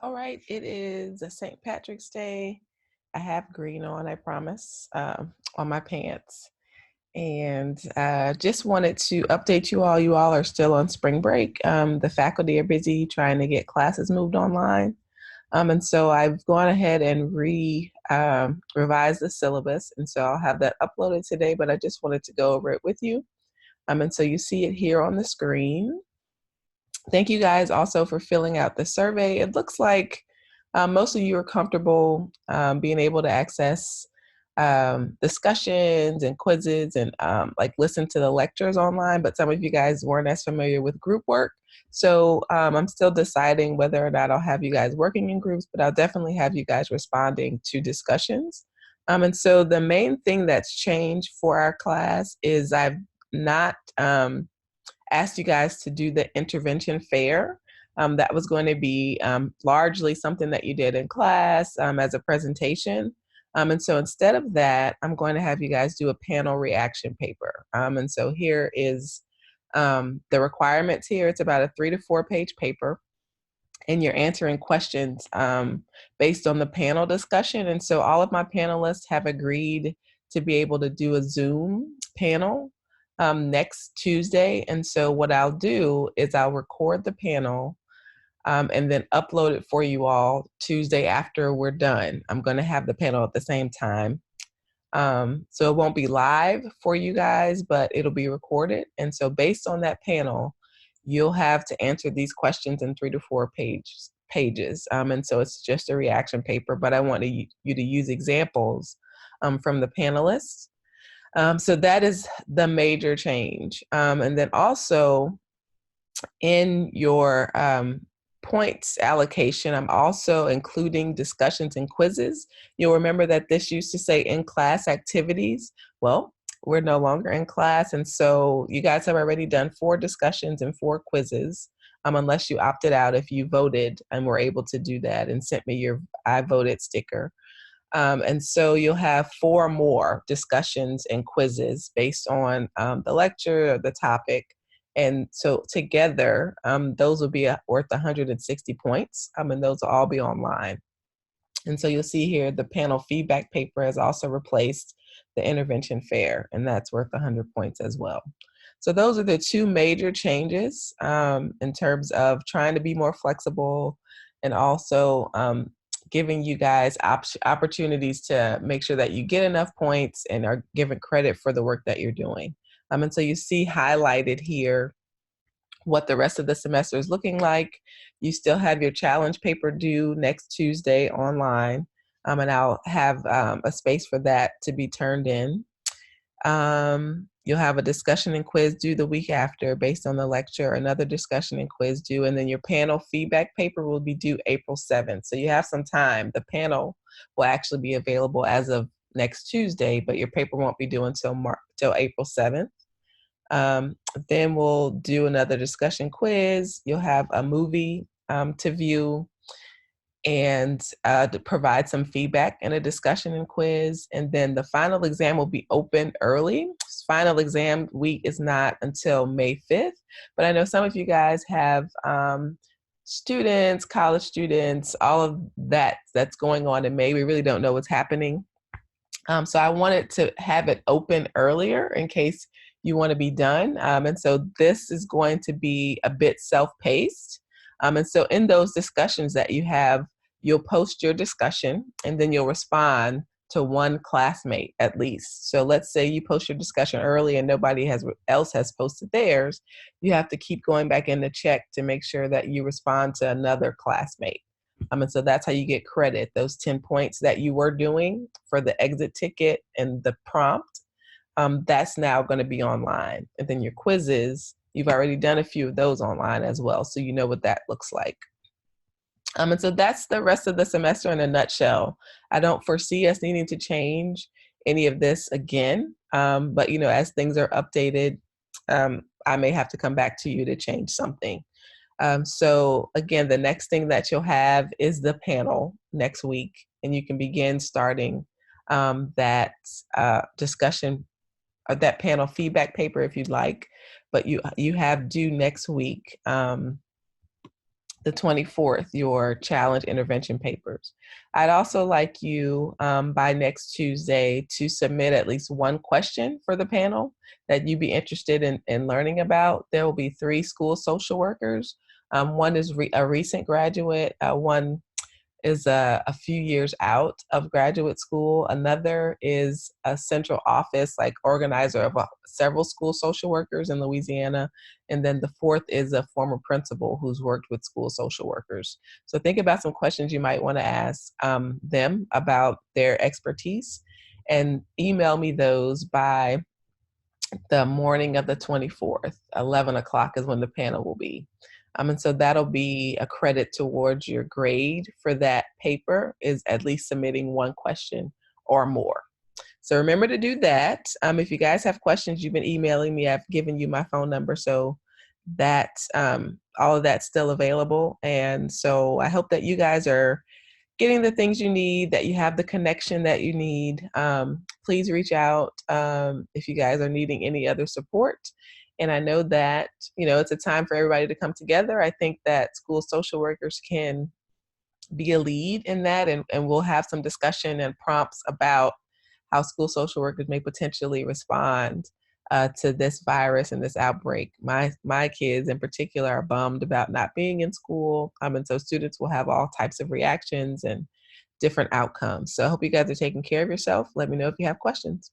All right, it is a St. Patrick's Day. I have green on, I promise, on my pants. And just wanted to update you all. You all are still on spring break. The faculty are busy trying to get classes moved online. And so I've gone ahead and revised the syllabus. And so I'll have that uploaded today, but I just wanted to go over it with you. And so you see it here on the screen. Thank you guys also for filling out the survey. It looks like most of you are comfortable being able to access discussions and quizzes and like listen to the lectures online, but some of you guys weren't as familiar with group work. So I'm still deciding whether or not I'll have you guys working in groups, but I'll definitely have you guys responding to discussions. And so the main thing that's changed for our class is I've not asked you guys to do the intervention fair. That was going to be largely something that you did in class as a presentation. And so instead of that, I'm going to have you guys do a panel reaction paper. And so here is the requirements here. It's about a 3 to 4 page paper. And you're answering questions based on the panel discussion. And so all of my panelists have agreed to be able to do a Zoom panel next Tuesday. And so what I'll do is I'll record the panel and then upload it for you all Tuesday after we're done. I'm going to have the panel at the same time. So it won't be live for you guys, but it'll be recorded. And so based on that panel, you'll have to answer these questions in 3 to 4 pages. And so it's just a reaction paper, but I want you to use examples from the panelists. So that is the major change. And then also in your points allocation, I'm also including discussions and quizzes. You'll remember that this used to say in-class activities. Well, we're no longer in class, and so you guys have already done 4 discussions and 4 quizzes, unless you opted out if you voted and were able to do that and sent me your I voted sticker. And so you'll have 4 more discussions and quizzes based on the lecture or the topic. And so together, those will be worth 160 points, and those will all be online. And so you'll see here the panel feedback paper has also replaced the intervention fair, and that's worth 100 points as well. So those are the 2 major changes in terms of trying to be more flexible and also giving you guys opportunities to make sure that you get enough points and are given credit for the work that you're doing. And so you see highlighted here what the rest of the semester is looking like. You still have your challenge paper due next Tuesday online, and I'll have a space for that to be turned in. You'll have a discussion and quiz due the week after based on the lecture, another discussion and quiz due, and then your panel feedback paper will be due April 7th. So you have some time. The panel will actually be available as of next Tuesday, but your paper won't be due until April 7th. Then we'll do another discussion quiz. You'll have a movie to view and to provide some feedback in a discussion and quiz. And then the final exam will be open early. Final exam week is not until May 5th, but I know some of you guys have students, college students, all of that's going on in May. We really don't know what's happening. So I wanted to have it open earlier in case you want to be done. And so this is going to be a bit self-paced. And so in those discussions that you have, you'll post your discussion and then you'll respond to 1 classmate at least. So let's say you post your discussion early and nobody else has posted theirs. You have to keep going back in to check to make sure that you respond to another classmate. And so that's how you get credit, those 10 points that you were doing for the exit ticket and the prompt. That's now going to be online. And then your quizzes, you've already done a few of those online as well, so you know what that looks like. And so that's the rest of the semester in a nutshell. I don't foresee us needing to change any of this again, but as things are updated, I may have to come back to you to change something. So again, the next thing that you'll have is the panel next week, and you can begin starting that discussion or that panel feedback paper if you'd like, but you have due next week the 24th, your challenge intervention papers. I'd also like you by next Tuesday to submit at least one question for the panel that you'd be interested in learning about. There will be 3 school social workers. One is a recent graduate, one is a few years out of graduate school. Another is a central office, like organizer of several school social workers in Louisiana. And then the fourth is a former principal who's worked with school social workers. So think about some questions you might want to ask them about their expertise and email me those by the morning of the 24th. 11 o'clock is when the panel will be. And so that'll be a credit towards your grade for that paper, is at least submitting one question or more. So remember to do that. If you guys have questions, you've been emailing me. I've given you my phone number, so that all of that's still available. And so I hope that you guys are getting the things you need, that you have the connection that you need. Please reach out if you guys are needing any other support. And I know that, it's a time for everybody to come together. I think that school social workers can be a lead in that, and we'll have some discussion and prompts about how school social workers may potentially respond to this virus and this outbreak. My kids in particular are bummed about not being in school, and so students will have all types of reactions and different outcomes. So I hope you guys are taking care of yourself. Let me know if you have questions.